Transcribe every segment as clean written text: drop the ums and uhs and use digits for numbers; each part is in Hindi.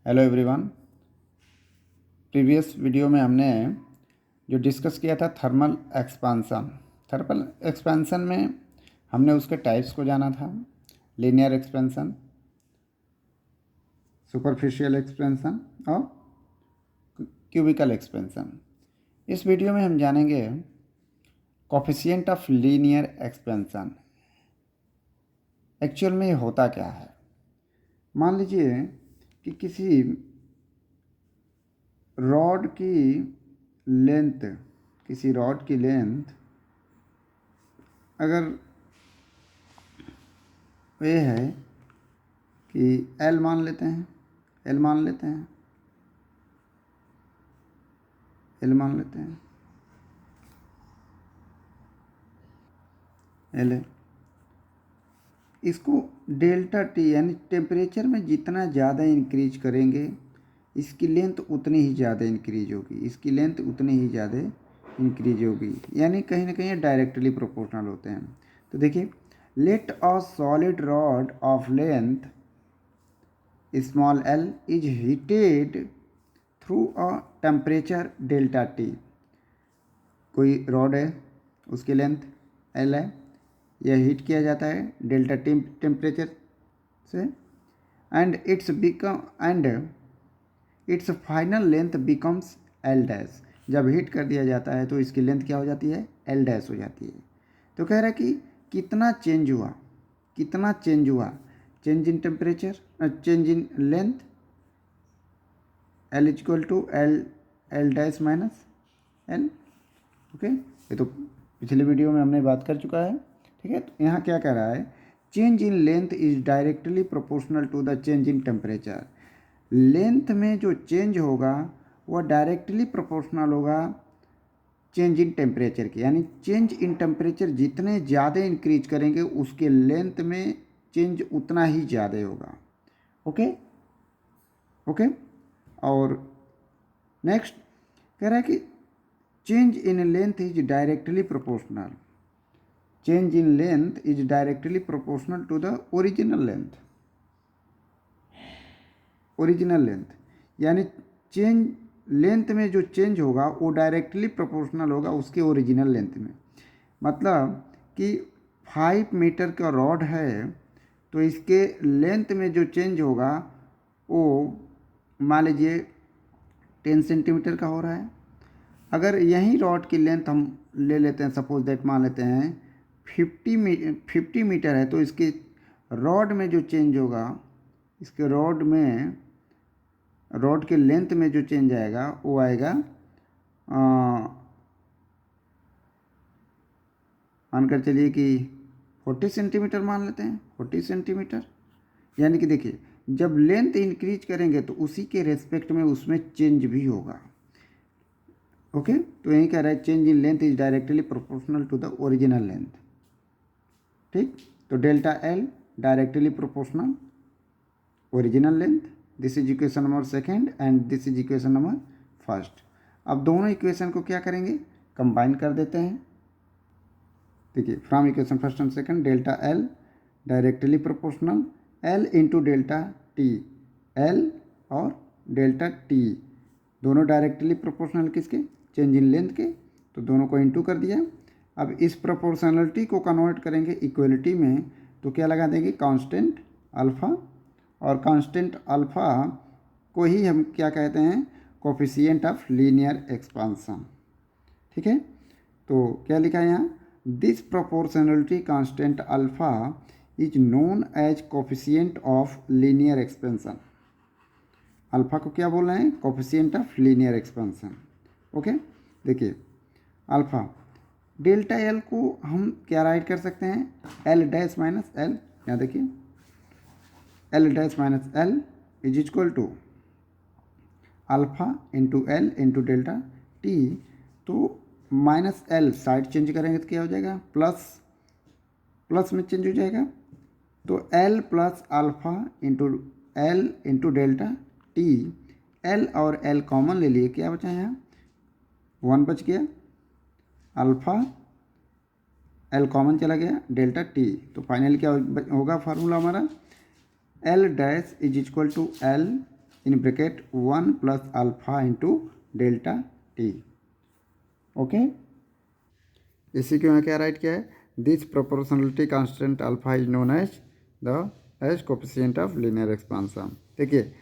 Hello everyone. प्रीवियस वीडियो में हमने जो डिस्कस किया था थर्मल एक्सपेंशन में हमने उसके टाइप्स को जाना था। लीनियर एक्सपेंशन, सुपरफिशियल एक्सपेंशन और क्यूबिकल एक्सपेंशन। इस वीडियो में हम जानेंगे coefficient of linear expansion. Actual में ये होता क्या है। मान लीजिए कि किसी रॉड की लेंथ अगर ये है कि एल मान लेते हैं एल मान लेते हैं एल है। इसको डेल्टा टी यानी टेम्परेचर में जितना ज़्यादा इंक्रीज करेंगे इसकी लेंथ उतनी ही ज़्यादा इंक्रीज होगी, यानी कहीं ना कहीं डायरेक्टली प्रोपोर्शनल होते हैं। तो देखिए, let a solid rod of length small L is heated through a temperature delta T. कोई रॉड है, उसकी लेंथ एल है, यह हीट किया जाता है डेल्टा टी टेम्परेचर से and it's final length becomes L dash. जब हीट कर दिया जाता है तो इसकी लेंथ क्या हो जाती है, एल डैश हो जाती है। तो कह रहा है कि कितना चेंज हुआ, change in temperature, change in length, L equal to L dash minus L. Okay, ये तो पिछले वीडियो में हमने बात कर चुका है। ठीक है, तो यहाँ क्या कह रहा है, change in length is directly proportional to the change in temperature. Length में जो चेंज होगा वह डायरेक्टली प्रोपोर्शनल होगा चेंज इन टेम्परेचर की, यानी चेंज इन टेम्परेचर जितने ज़्यादा इंक्रीज करेंगे उसके लेंथ में चेंज उतना ही ज़्यादा होगा। Okay okay. और नेक्स्ट कह रहा है कि change in length is directly proportional to the original length, यानी चेंज लेंथ में जो चेंज होगा वो डायरेक्टली प्रोपोर्शनल होगा उसके ओरिजिनल लेंथ में। मतलब कि 5 मीटर का रॉड है तो इसके लेंथ में जो चेंज होगा वो मान लीजिए 10 सेंटीमीटर का हो रहा है। अगर यही रॉड की लेंथ हम ले लेते हैं, सपोज दैट मान लेते हैं 50 मीटर है, तो इसके रॉड में जो चेंज होगा, इसके रॉड के लेंथ में जो चेंज आएगा वो आएगा मानकर चलिए कि 40 सेंटीमीटर मान लेते हैं, 40 सेंटीमीटर। यानी कि देखिए, जब लेंथ इंक्रीज करेंगे तो उसी के रेस्पेक्ट में उसमें चेंज भी होगा। ओके, तो यही कह रहा है change in length is directly proportional to the original length. ठीक, तो delta L directly proportional original length. This is equation number second and this is equation number first. अब दोनों इक्वेशन को क्या करेंगे, कंबाइन कर देते हैं। देखिए, from equation first and second, delta L directly proportional L into delta T, L और डेल्टा टी दोनों डायरेक्टली प्रोपोर्शनल किसके, चेंज इन लेंथ के, तो दोनों को इंटू कर दिया। अब इस प्रोपोर्शनलिटी को कन्वर्ट करेंगे इक्वलिटी में, तो क्या लगा देंगे, कांस्टेंट अल्फ़ा, और कांस्टेंट अल्फ़ा को ही हम क्या कहते हैं, कोफिशिएंट ऑफ लीनियर एक्सपेंशन। ठीक है, तो क्या लिखा है यहाँ, this proportionality constant alpha is known as coefficient of linear expansion. Alpha को क्या बोल रहे हैं, coefficient of linear expansion. Okay, देखिए अल्फ़ा, डेल्टा एल को हम क्या राइट कर सकते हैं, एल डैश माइनस एल। यहाँ देखिए, L dash minus L is equal to alpha into L into delta T. तो माइनस एल साइड चेंज करेंगे तो क्या हो जाएगा, प्लस में चेंज हो जाएगा। तो L plus alpha into L into delta T, L और एल कॉमन ले लिए, क्या बचा यहाँ, 1 बच गया, अल्फ़ा एल कॉमन चला गया, डेल्टा टी। तो फाइनली क्या होगा फार्मूला हमारा, L dash is equal to L in bracket 1 plus alpha into delta T. Okay, इसी के यहाँ क्या राइट किया है, this proportionality constant alpha is known as the as coefficient of linear expansion. देखिए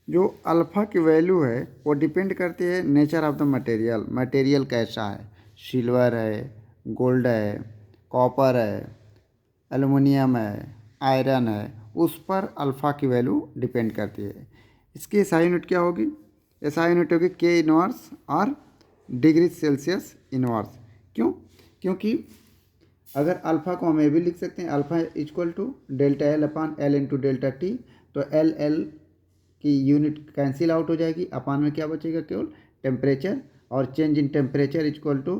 जो अल्फ़ा की वैल्यू है वो डिपेंड करती है nature of the material, material कैसा है, सिल्वर है, गोल्ड है, कॉपर है, एलुमिनियम है, आयरन है, उस पर अल्फ़ा की वैल्यू डिपेंड करती है। इसकी एसआई यूनिट क्या होगी, एसआई यूनिट होगी के इनवर्स और डिग्री सेल्सियस इनवर्स। क्यों, क्योंकि अगर अल्फ़ा को हम ये भी लिख सकते हैं, alpha equal to delta L upon L into delta T, तो एल एल की यूनिट कैंसिल आउट हो जाएगी, अपान में क्या बचेगा, केवल टेम्परेचर, और change in temperature equal to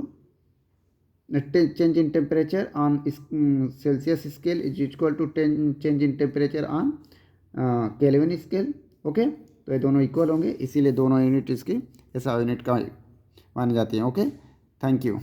change in temperature on Celsius scale is equal to change in temperature on Kelvin scale. Okay, तो ये दोनों इक्वल होंगे, इसीलिए दोनों यूनिट इसकी ऐसा यूनिट का मानी जाती हैं। Okay, thank you.